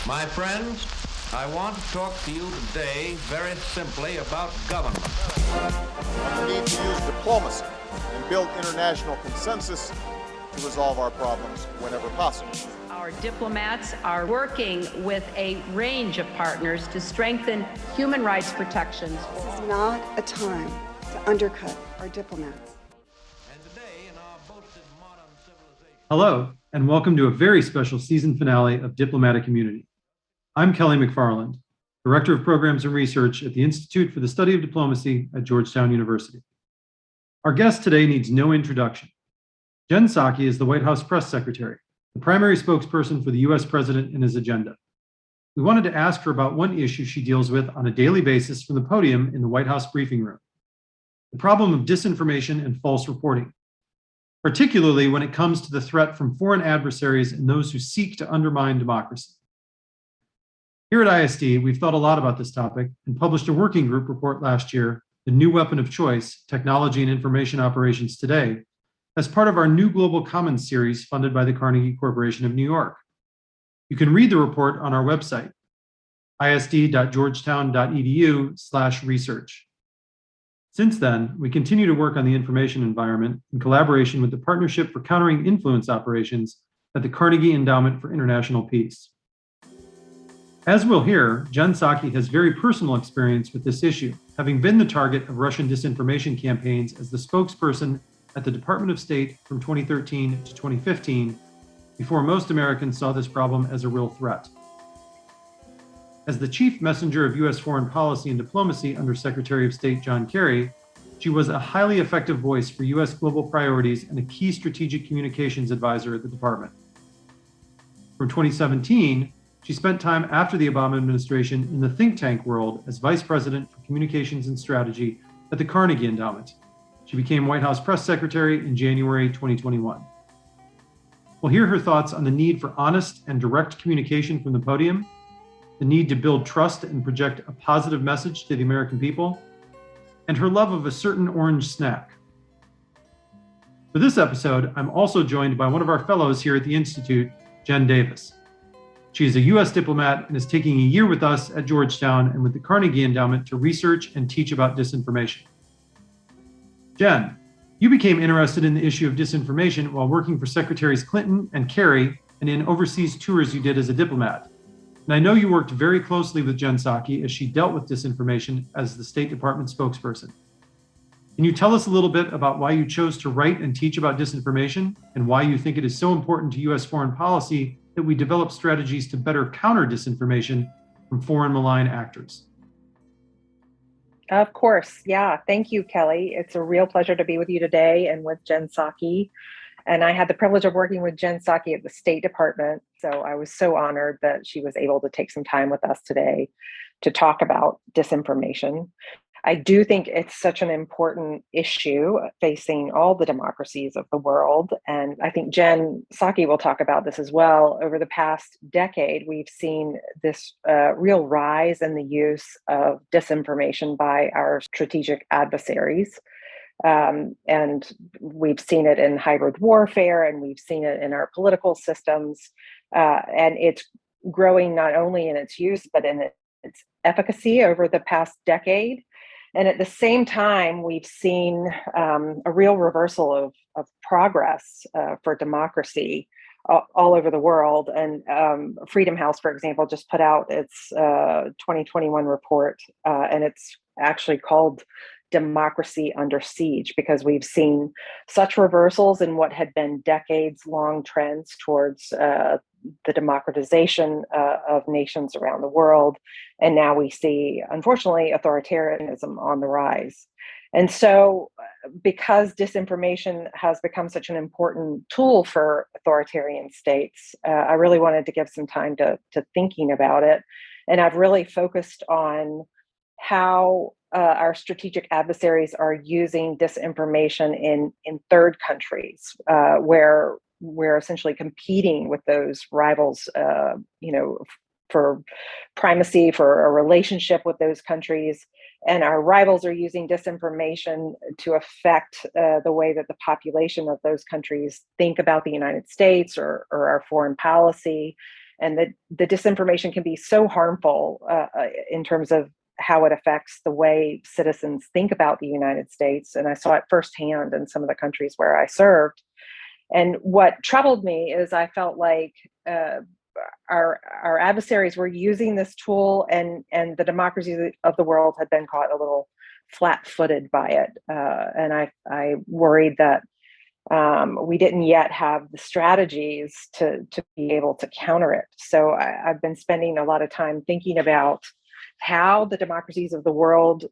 My friends, I want to talk to you today very simply about government. On the need to use diplomacy and build international consensus to resolve our problems whenever possible. Our diplomats are working with a range of partners to strengthen human rights protections. This is not a time to undercut our diplomats. And today, in our boasted modern civilization... Hello, and welcome to a very special season finale of Diplomatic Immunity. I'm Kelly McFarland, Director of Programs and Research at the Institute for the Study of Diplomacy at Georgetown University. Our guest today needs no introduction. Jen Psaki is the White House Press Secretary, the primary spokesperson for the U.S. President and his agenda. We wanted to ask her about one issue she deals with on a daily basis from the podium in the White House briefing room: the problem of disinformation and false reporting, particularly when it comes to the threat from foreign adversaries and those who seek to undermine democracy. Here at ISD, we've thought a lot about this topic and published a working group report last year, The New Weapon of Choice, Technology and Information Operations Today, as part of our New Global Commons series funded by the Carnegie Corporation of New York. You can read the report on our website, isd.georgetown.edu/research. Since then, we continue to work on the information environment in collaboration with the Partnership for Countering Influence Operations at the Carnegie Endowment for International Peace. As we'll hear, Jen Psaki has very personal experience with this issue, having been the target of Russian disinformation campaigns as the spokesperson at the Department of State from 2013 to 2015, before most Americans saw this problem as a real threat. As the chief messenger of U.S. foreign policy and diplomacy under Secretary of State John Kerry, she was a highly effective voice for U.S. global priorities and a key strategic communications advisor at the department. From 2017, she spent time after the Obama administration in the think tank world as Vice President for Communications and Strategy at the Carnegie Endowment. She became White House Press Secretary in January 2021. We'll hear her thoughts on the need for honest and direct communication from the podium, the need to build trust and project a positive message to the American people, and her love of a certain orange snack. For this episode, I'm also joined by one of our fellows here at the Institute, Jen Davis. She is a U.S. diplomat and is taking a year with us at Georgetown and with the Carnegie Endowment to research and teach about disinformation. Jen, you became interested in the issue of disinformation while working for Secretaries Clinton and Kerry and in overseas tours you did as a diplomat. And I know you worked very closely with Jen Psaki as she dealt with disinformation as the State Department spokesperson. Can you tell us a little bit about why you chose to write and teach about disinformation and why you think it is so important to U.S. foreign policy that we develop strategies to better counter disinformation from foreign malign actors? Of course. Yeah. Thank you, Kelly. It's a real pleasure to be with you today and with Jen Psaki. And I had the privilege of working with Jen Psaki at the State Department. So I was so honored that she was able to take some time with us today to talk about disinformation. I do think it's such an important issue facing all the democracies of the world. And I think Jen Psaki will talk about this as well. Over the past decade, we've seen this real rise in the use of disinformation by our strategic adversaries. And we've seen it in hybrid warfare, and we've seen it in our political systems. And it's growing not only in its use, but in its efficacy over the past decade. And at the same time, we've seen a real reversal of progress for democracy all over the world. And Freedom House, for example, just put out its 2021 report, and it's actually called Democracy Under Siege, because we've seen such reversals in what had been decades-long trends towards the democratization of nations around the world. And now we see, unfortunately, authoritarianism on the rise. And so because disinformation has become such an important tool for authoritarian states, I really wanted to give some time to thinking about it. And I've really focused on how our strategic adversaries are using disinformation in third countries, where we're essentially competing with those rivals, for primacy, for a relationship with those countries. And our rivals are using disinformation to affect the way that the population of those countries think about the United States or our foreign policy. And the disinformation can be so harmful in terms of how it affects the way citizens think about the United States. And I saw it firsthand in some of the countries where I served. And what troubled me is I felt like our adversaries were using this tool, and the democracies of the world had been caught a little flat-footed by it. And I worried that we didn't yet have the strategies to be able to counter it. So I've been spending a lot of time thinking about how the democracies of the world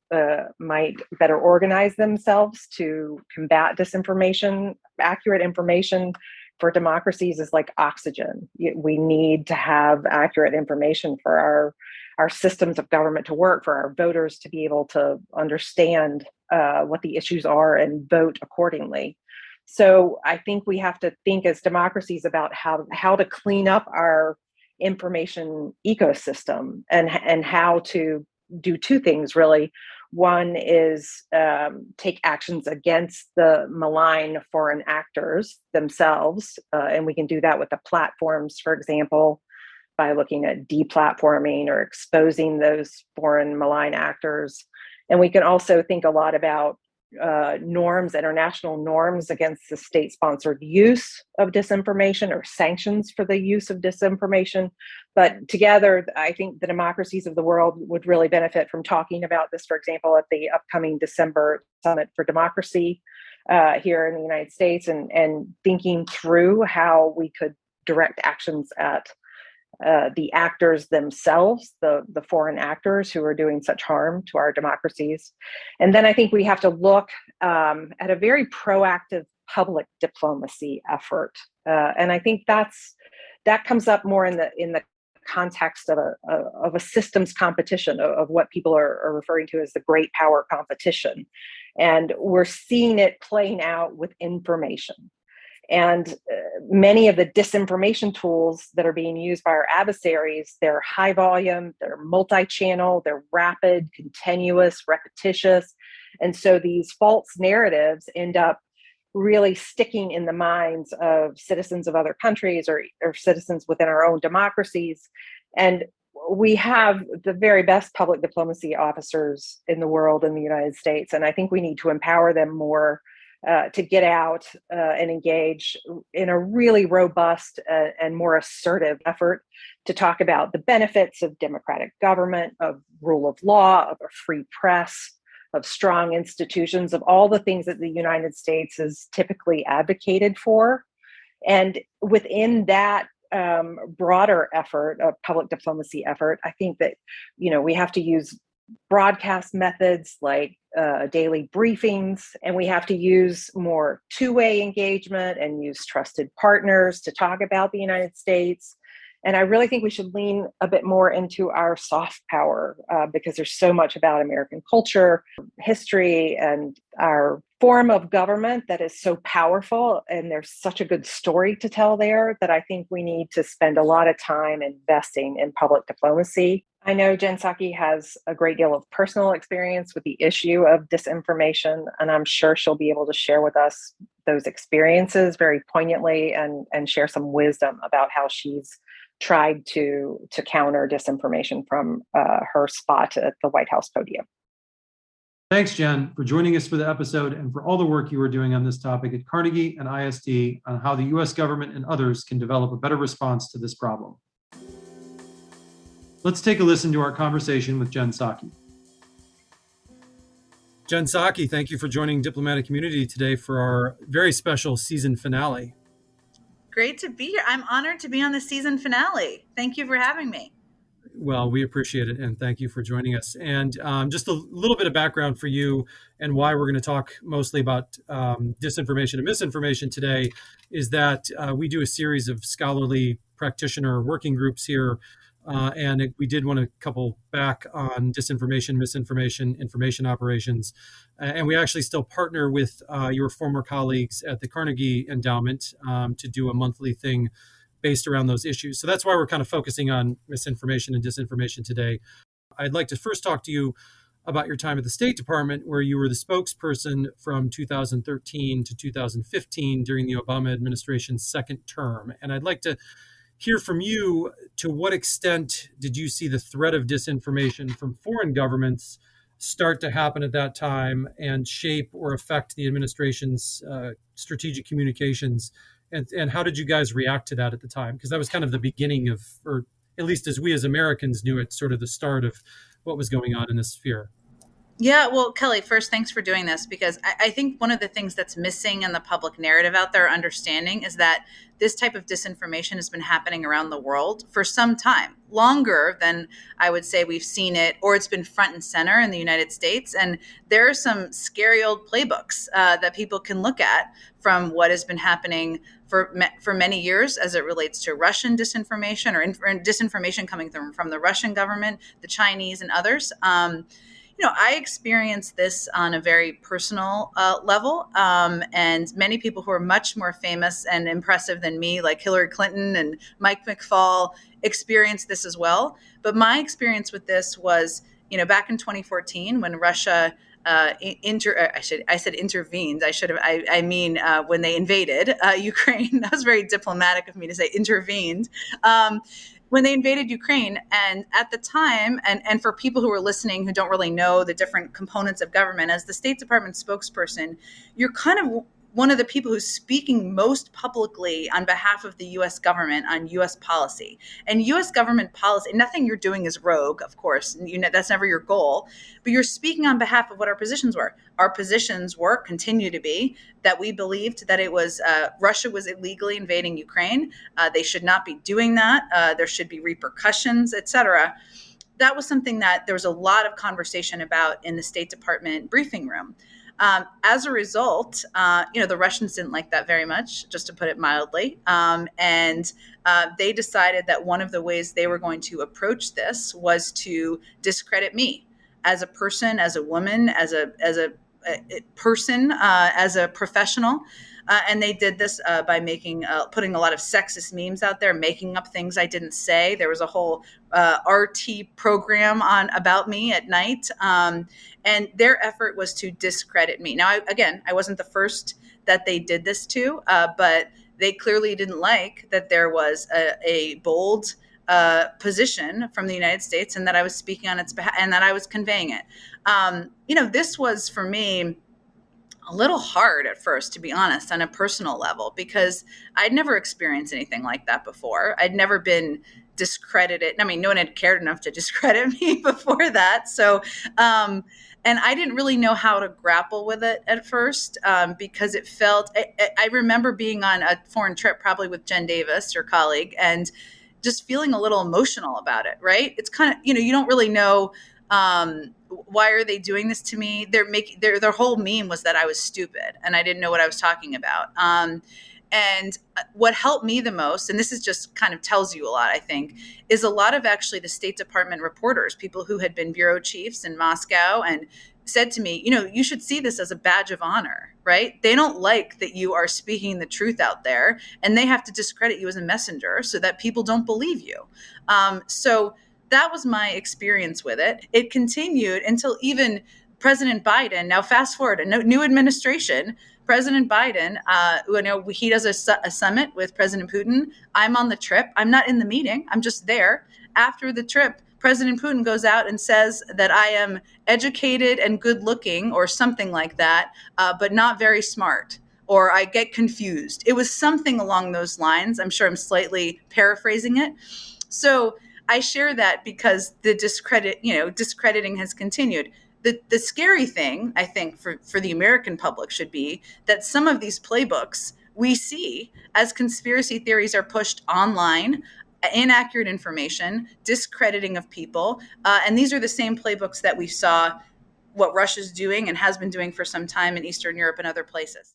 might better organize themselves to combat disinformation. Accurate information for democracies is like oxygen. We need to have accurate information for our systems of government to work, for our voters to be able to understand what the issues are and vote accordingly. So I think we have to think as democracies about how to clean up our information ecosystem and how to do two things, really. One is take actions against the malign foreign actors themselves. And we can do that with the platforms, for example, by looking at deplatforming or exposing those foreign malign actors. And we can also think a lot about norms, international norms against the state-sponsored use of disinformation or sanctions for the use of disinformation. But together, I think the democracies of the world would really benefit from talking about this, for example, at the upcoming December Summit for Democracy here in the United States, and thinking through how we could direct actions at the actors themselves, the foreign actors who are doing such harm to our democracies. And then I think we have to look at a very proactive public diplomacy effort. And I think that comes up more in the context of a systems competition, of what people are referring to as the great power competition. And we're seeing it playing out with information. And many of the disinformation tools that are being used by our adversaries, they're high volume, they're multi-channel, they're rapid, continuous, repetitious. And so these false narratives end up really sticking in the minds of citizens of other countries or citizens within our own democracies. And we have the very best public diplomacy officers in the world in the United States. And I think we need to empower them more to get out and engage in a really robust and more assertive effort to talk about the benefits of democratic government, of rule of law, of a free press, of strong institutions, of all the things that the United States has typically advocated for. And within that broader effort, a public diplomacy effort, I think that, we have to use broadcast methods like daily briefings, and we have to use more two-way engagement and use trusted partners to talk about the United States. And I really think we should lean a bit more into our soft power because there's so much about American culture, history, and our form of government that is so powerful. And there's such a good story to tell there that I think we need to spend a lot of time investing in public diplomacy. I know Jen Psaki has a great deal of personal experience with the issue of disinformation, and I'm sure she'll be able to share with us those experiences very poignantly and share some wisdom about how she's tried to counter disinformation from her spot at the White House Podium. Thanks, Jen, for joining us for the episode and for all the work you are doing on this topic at Carnegie and ISD on how the U.S. government and others can develop a better response to this problem. Let's take a listen to our conversation with Jen Psaki. Jen Psaki, thank you for joining Diplomatic Community today for our very special season finale. Great to be here. I'm honored to be on the season finale. Thank you for having me. Well, we appreciate it, and thank you for joining us. And just a little bit of background for you and why we're going to talk mostly about disinformation and misinformation today is that we do a series of scholarly practitioner working groups here. We did one a couple back on disinformation, misinformation, information operations. And we actually still partner with your former colleagues at the Carnegie Endowment to do a monthly thing based around those issues. So that's why we're kind of focusing on misinformation and disinformation today. I'd like to first talk to you about your time at the State Department, where you were the spokesperson from 2013 to 2015 during the Obama administration's second term. And I'd like to hear from you. To what extent did you see the threat of disinformation from foreign governments start to happen at that time and shape or affect the administration's strategic communications? And how did you guys react to that at the time? Because that was kind of the beginning of, or at least as we as Americans knew it, sort of the start of what was going on in this sphere. Yeah, well, Kelly, first, thanks for doing this because I think one of the things that's missing in the public narrative out there, understanding, is that this type of disinformation has been happening around the world for some time, longer than I would say we've seen it, or it's been front and center in the United States. And there are some scary old playbooks that people can look at from what has been happening for many years as it relates to Russian disinformation or disinformation coming from the Russian government, the Chinese, and others. I experienced this on a very personal level. And many people who are much more famous and impressive than me, like Hillary Clinton and Mike McFarland, experienced this as well. But my experience with this was, back in 2014 when Russia I said intervened. When they invaded Ukraine. That was very diplomatic of me to say intervened. When they invaded Ukraine. And at the time, and for people who are listening who don't really know the different components of government, as the State Department spokesperson, you're kind of one of the people who's speaking most publicly on behalf of the U.S. government on U.S. policy. And U.S. government policy, nothing you're doing is rogue, of course. That's never your goal. But you're speaking on behalf of what our positions were. Our positions were, continue to be, that we believed that it was Russia was illegally invading Ukraine. They should not be doing that. There should be repercussions, et cetera. That was something that there was a lot of conversation about in the State Department briefing room. As a result, the Russians didn't like that very much, just to put it mildly. And they decided that one of the ways they were going to approach this was to discredit me as a person, as a woman, as a person, as a professional. And they did this by putting a lot of sexist memes out there, making up things I didn't say. There was a whole RT program about me at night. And their effort was to discredit me. Now, I wasn't the first that they did this to, but they clearly didn't like that there was a bold position from the United States and that I was speaking on its behalf and that I was conveying it. This was for me a little hard at first, to be honest, on a personal level, because I'd never experienced anything like that before. I'd never been discredited. I mean, no one had cared enough to discredit me before that. So, and I didn't really know how to grapple with it at first because it felt, I remember being on a foreign trip, probably with Jen Davis, your colleague, and just feeling a little emotional about it, right? It's kind of, you don't really know, why are they doing this to me? Their whole meme was that I was stupid and I didn't know what I was talking about. And what helped me the most, and this is just kind of tells you a lot, I think, is a lot of actually the State Department reporters, people who had been bureau chiefs in Moscow, and said to me, you should see this as a badge of honor, right? They don't like that you are speaking the truth out there, and they have to discredit you as a messenger so that people don't believe you. So that was my experience with it. It continued until even President Biden, now fast forward, a new administration, President Biden, he does a summit with President Putin. I'm on the trip. I'm not in the meeting. I'm just there. After the trip, President Putin goes out and says that I am educated and good looking or something like that, but not very smart, or I get confused. It was something along those lines. I'm sure I'm slightly paraphrasing it. So I share that because the discrediting has continued. The scary thing, I think, for the American public should be that some of these playbooks we see as conspiracy theories are pushed online, inaccurate information, discrediting of people. And these are the same playbooks that we saw what Russia's doing and has been doing for some time in Eastern Europe and other places.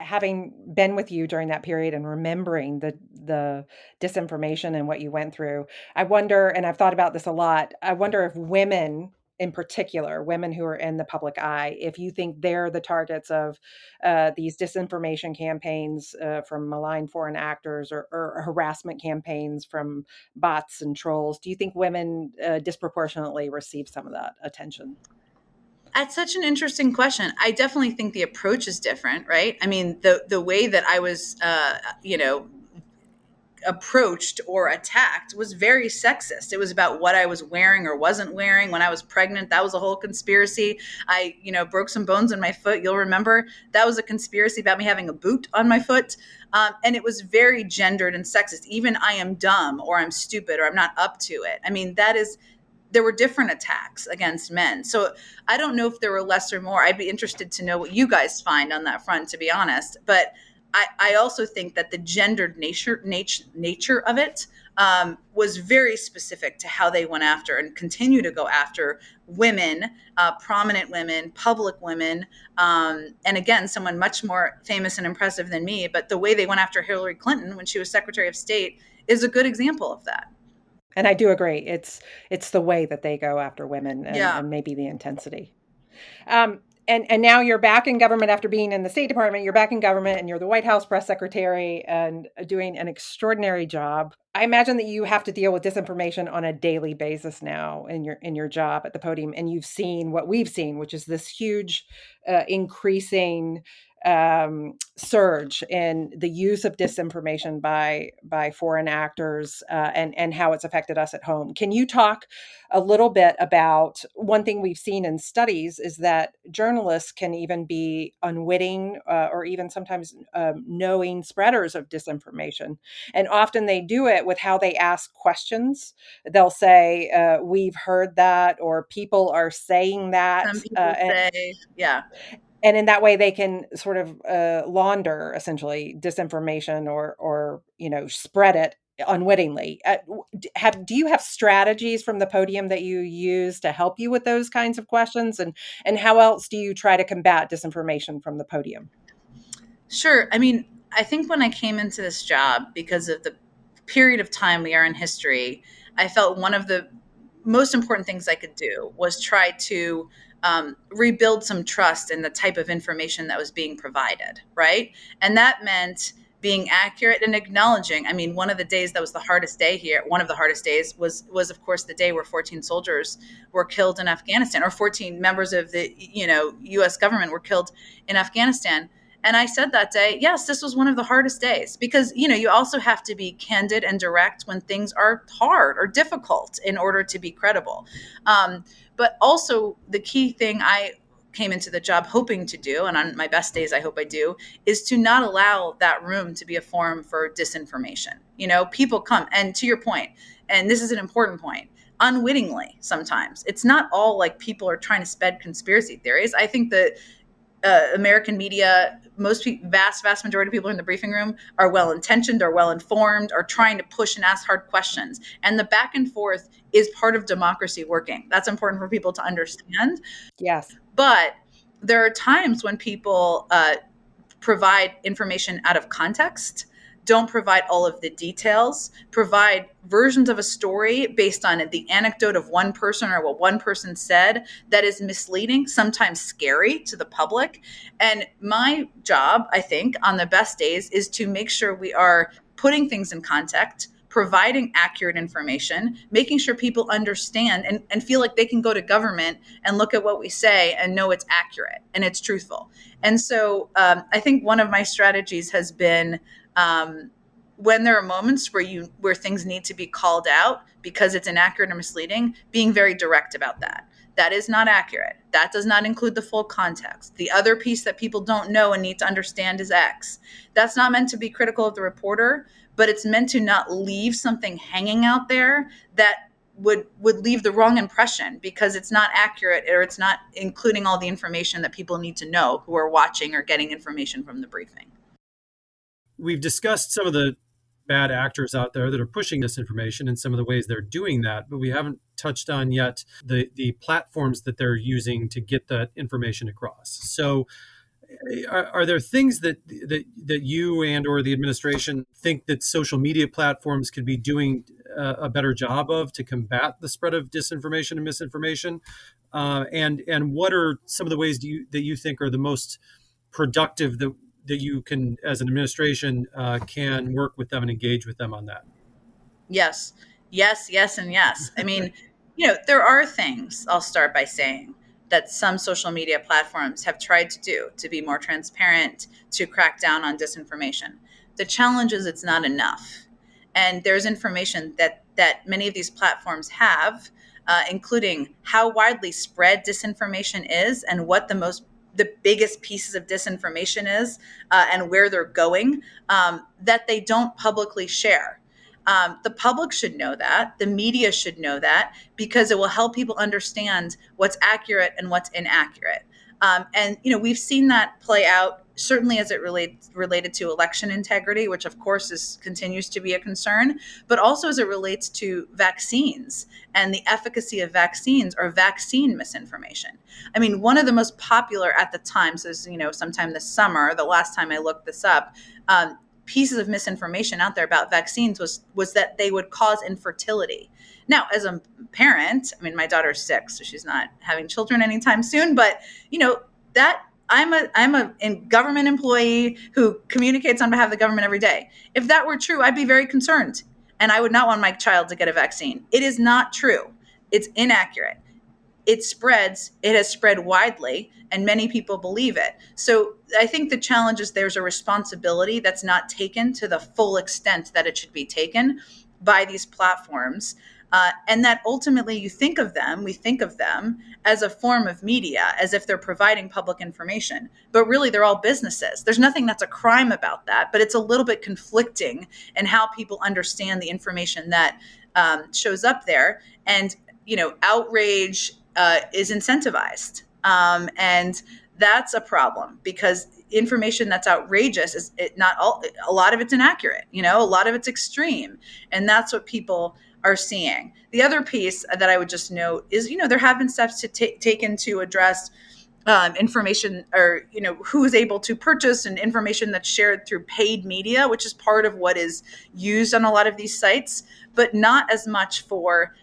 Having been with you during that period and remembering the disinformation and what you went through, I wonder, and I've thought about this a lot, I wonder if women in particular, women who are in the public eye, if you think they're the targets of these disinformation campaigns from malign foreign actors or harassment campaigns from bots and trolls. Do you think women disproportionately receive some of that attention? That's such an interesting question. I definitely think the approach is different, right? I mean, the way that I was, approached or attacked was very sexist. It was about what I was wearing or wasn't wearing when I was pregnant. That was a whole conspiracy. I, broke some bones in my foot. You'll remember that was a conspiracy about me having a boot on my foot. And it was very gendered and sexist. Even I am dumb or I'm stupid or I'm not up to it. I mean, there were different attacks against men. So I don't know if there were less or more. I'd be interested to know what you guys find on that front, to be honest. But I also think that the gendered nature of it was very specific to how they went after and continue to go after women, prominent women, public women, and again, someone much more famous and impressive than me. But the way they went after Hillary Clinton when she was Secretary of State is a good example of that. And I do agree. It's the way that they go after women Yeah. and maybe the intensity. And now you're back in government after being in the State Department. You're back in government and you're the White House press secretary and doing an extraordinary job. I imagine that you have to deal with disinformation on a daily basis now in your job at the podium. And you've seen what we've seen, which is this huge increasing surge in the use of disinformation by foreign actors and how it's affected us at home. Can you talk a little bit about one thing we've seen in studies is that journalists can even be unwitting or even sometimes knowing spreaders of disinformation. And often they do it with how they ask questions. They'll say, we've heard that, or people are saying that. Some people say, yeah. And in that way, they can sort of launder essentially disinformation or spread it unwittingly. Do you have strategies from the podium that you use to help you with those kinds of questions? And how else do you try to combat disinformation from the podium? Sure. I mean, I think when I came into this job, because of the period of time we are in history, I felt one of the most important things I could do was try to rebuild some trust in the type of information that was being provided, right? And that meant being accurate and acknowledging. I mean, one of the days that was the hardest day here, one of the hardest days was of course the day where 14 soldiers were killed in Afghanistan, or 14 members of the U.S. government were killed in Afghanistan. And I said that day, yes, this was one of the hardest days because, you also have to be candid and direct when things are hard or difficult in order to be credible. But also the key thing I came into the job hoping to do, and on my best days, I hope I do, is to not allow that room to be a forum for disinformation. People come, and to your point, and this is an important point, unwittingly sometimes. It's not all like people are trying to spread conspiracy theories. I think that American media, vast majority of people in the briefing room are well-intentioned, are well-informed, are trying to push and ask hard questions. And the back and forth is part of democracy working. That's important for people to understand. Yes. But there are times when people provide information out of context, don't provide all of the details, provide versions of a story based on the anecdote of one person or what one person said that is misleading, sometimes scary to the public. And my job, I think, on the best days is to make sure we are putting things in context, providing accurate information, making sure people understand and feel like they can go to government and look at what we say and know it's accurate and it's truthful. And so I think one of my strategies has been when there are moments where things need to be called out because it's inaccurate or misleading, being very direct about that. That is not accurate. That does not include the full context. The other piece that people don't know and need to understand is X. That's not meant to be critical of the reporter, but it's meant to not leave something hanging out there that would leave the wrong impression because it's not accurate or it's not including all the information that people need to know who are watching or getting information from the briefing. We've discussed some of the bad actors out there that are pushing disinformation and some of the ways they're doing that, but we haven't touched on yet the platforms that they're using to get that information across. So are there things that you and or the administration think that social media platforms could be doing a better job of to combat the spread of disinformation and misinformation? And what are some of the ways that you think are the most productive that you can, as an administration, can work with them and engage with them on that? Yes, and yes. I mean, there are things, I'll start by saying, that some social media platforms have tried to do to be more transparent, to crack down on disinformation. The challenge is it's not enough. And there's information that many of these platforms have, including how widely spread disinformation is and what the biggest pieces of disinformation is, and where they're going, that they don't publicly share. The public should know that. The media should know that, because it will help people understand what's accurate and what's inaccurate. And we've seen that play out, certainly as it related to election integrity, which of course continues to be a concern, but also as it relates to vaccines and the efficacy of vaccines or vaccine misinformation. I mean, one of the most popular at the time, so sometime this summer, the last time I looked this up, pieces of misinformation out there about vaccines was that they would cause infertility. Now, as a parent, I mean, my daughter's 6, so she's not having children anytime soon, but that I'm a government employee who communicates on behalf of the government every day. If that were true, I'd be very concerned, and I would not want my child to get a vaccine. It is not true. It's inaccurate. It has spread widely, and many people believe it. So I think the challenge is there's a responsibility that's not taken to the full extent that it should be taken by these platforms. And that ultimately we think of them as a form of media, as if they're providing public information, but really they're all businesses. There's nothing that's a crime about that, but it's a little bit conflicting in how people understand the information that shows up there. And, outrage is incentivized. And that's a problem, because information that's outrageous is a lot of it's inaccurate, a lot of it's extreme. And that's what people are seeing. The other piece that I would just note is, there have been steps taken to address information, or who is able to purchase and information that's shared through paid media, which is part of what is used on a lot of these sites, but not as much for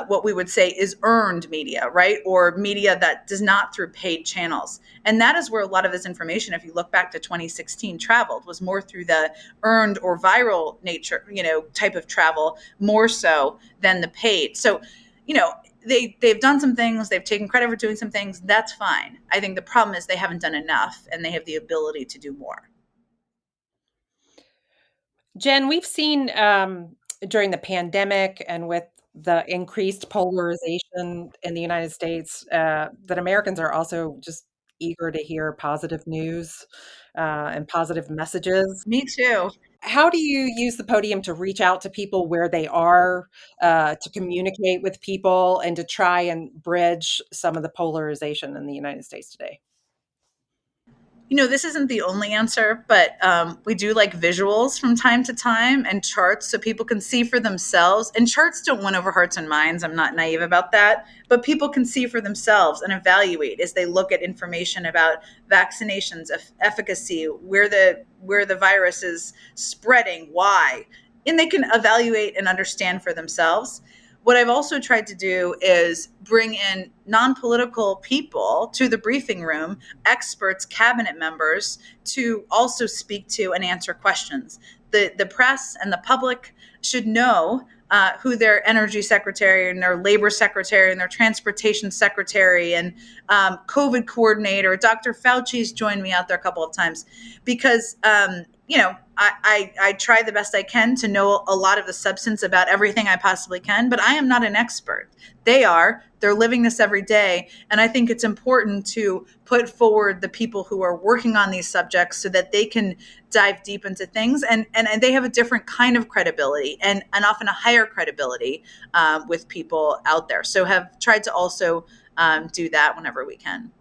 what we would say is earned media, right? Or media that does not through paid channels. And that is where a lot of this information, if you look back to 2016, traveled, was more through the earned or viral nature, type of travel, more so than the paid. So, they've done some things, they've taken credit for doing some things. That's fine. I think the problem is they haven't done enough, and they have the ability to do more. Jen, we've seen during the pandemic and with the increased polarization in the United States that Americans are also just eager to hear positive news and positive messages. Me too. How do you use the podium to reach out to people where they are, to communicate with people, and to try and bridge some of the polarization in the United States today? This isn't the only answer, but we do like visuals from time to time, and charts, so people can see for themselves. And charts don't win over hearts and minds. I'm not naive about that, but people can see for themselves and evaluate as they look at information about vaccinations, efficacy, where the virus is spreading, why, and they can evaluate and understand for themselves. What I've also tried to do is bring in non-political people to the briefing room, experts, cabinet members, to also speak to and answer questions. The press and the public should know who their energy secretary and their labor secretary and their transportation secretary and COVID coordinator, Dr. Fauci's joined me out there a couple of times, because I try the best I can to know a lot of the substance about everything I possibly can, but I am not an expert. They're living this every day. And I think it's important to put forward the people who are working on these subjects so that they can dive deep into things. And they have a different kind of credibility, and often a higher credibility with people out there. So have tried to also do that whenever we can.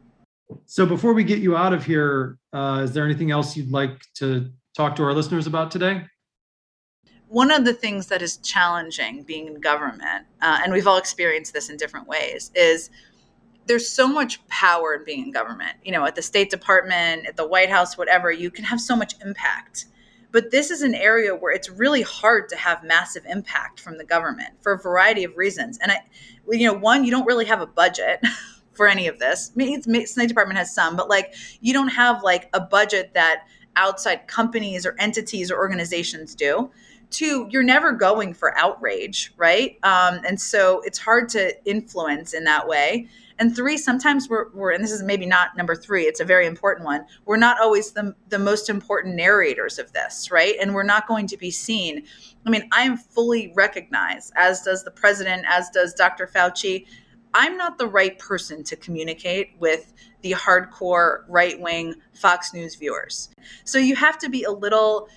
So before we get you out of here, is there anything else you'd like to talk to our listeners about today? One of the things that is challenging being in government, and we've all experienced this in different ways, is there's so much power in being in government. At the State Department, at the White House, whatever, you can have so much impact. But this is an area where it's really hard to have massive impact from the government for a variety of reasons. And one, you don't really have a budget for any of this. State Department has some, but you don't have a budget that outside companies or entities or organizations do. Two, you're never going for outrage, right? And so it's hard to influence in that way. And three, sometimes we're, and this is maybe not number three, it's a very important one. We're not always the most important narrators of this, right? And we're not going to be seen. I mean, I am fully recognized, as does the president, as does Dr. Fauci. I'm not the right person to communicate with the hardcore right-wing Fox News viewers. So you have to be a little,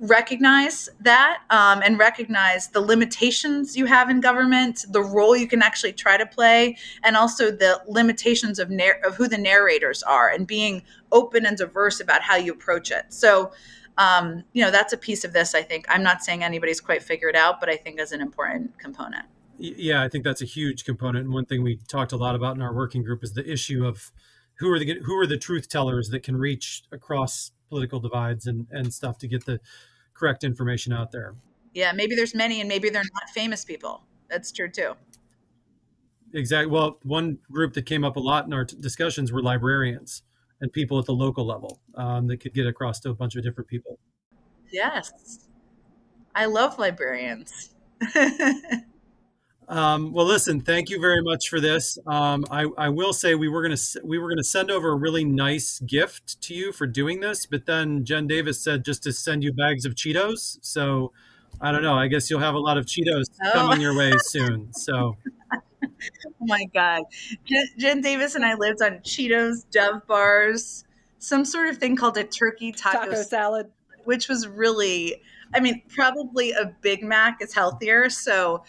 recognize that and recognize the limitations you have in government, the role you can actually try to play, and also the limitations of who the narrators are, and being open and diverse about how you approach it. So, that's a piece of this, I think. I'm not saying anybody's quite figured out, but I think is an important component. Yeah, I think that's a huge component. And one thing we talked a lot about in our working group is the issue of who are the truth tellers that can reach across political divides and stuff to get the correct information out there. Yeah, maybe there's many, and maybe they're not famous people. That's true too. Exactly. Well, one group that came up a lot in our discussions were librarians and people at the local level that could get across to a bunch of different people. Yes, I love librarians. Well, listen, thank you very much for this. I will say we were gonna send over a really nice gift to you for doing this, but then Jen Davis said just to send you bags of Cheetos. So I don't know. I guess you'll have a lot of Cheetos coming your way soon. So. Oh my God. Jen Davis and I lived on Cheetos, Dove bars, some sort of thing called a turkey taco salad, which was really, probably a Big Mac is healthier. So,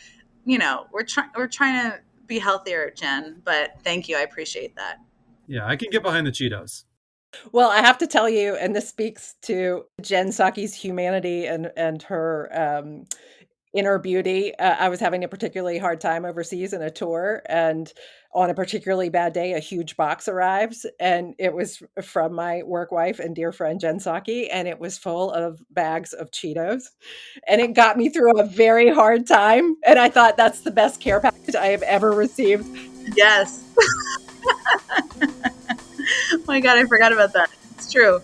we're trying to be healthier, Jen, but thank you. I appreciate that. Yeah, I can get behind the Cheetos. Well, I have to tell you, and this speaks to Jen Psaki's humanity and her inner beauty. I was having a particularly hard time overseas in a tour, and on a particularly bad day, a huge box arrives, and it was from my work wife and dear friend Jen Psaki, and it was full of bags of Cheetos, and it got me through a very hard time. And I thought that's the best care package I have ever received. Yes. Oh my God, I forgot about that. It's true.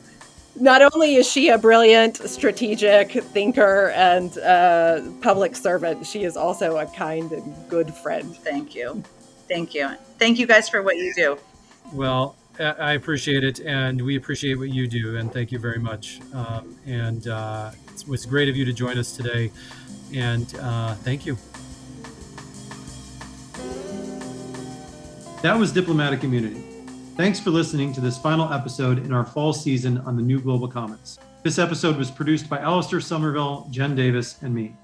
Not only is she a brilliant strategic thinker and public servant, she is also a kind and good friend. Thank you. Thank you. Thank you guys for what you do. Well, I appreciate it, and we appreciate what you do, and thank you very much. It was great of you to join us today, and thank you. That was Diplomatic Immunity. Thanks for listening to this final episode in our fall season on the New Global Commons. This episode was produced by Alistair Somerville, Jen Davis, and me.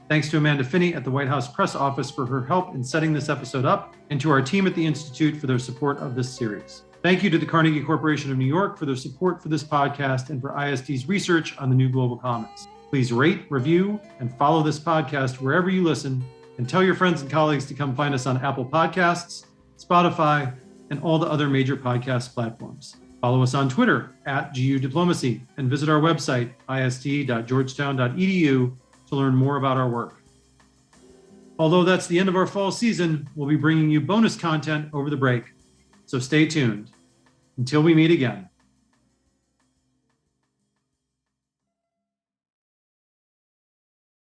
Thanks to Amanda Finney at the White House Press Office for her help in setting this episode up, and to our team at the Institute for their support of this series. Thank you to the Carnegie Corporation of New York for their support for this podcast and for ISD's research on the New Global Commons. Please rate, review, and follow this podcast wherever you listen, and tell your friends and colleagues to come find us on Apple Podcasts, Spotify, and all the other major podcast platforms. Follow us on Twitter @GU Diplomacy and visit our website, isd.georgetown.edu, to learn more about our work. Although that's the end of our fall season, we'll be bringing you bonus content over the break, so stay tuned. Until we meet again.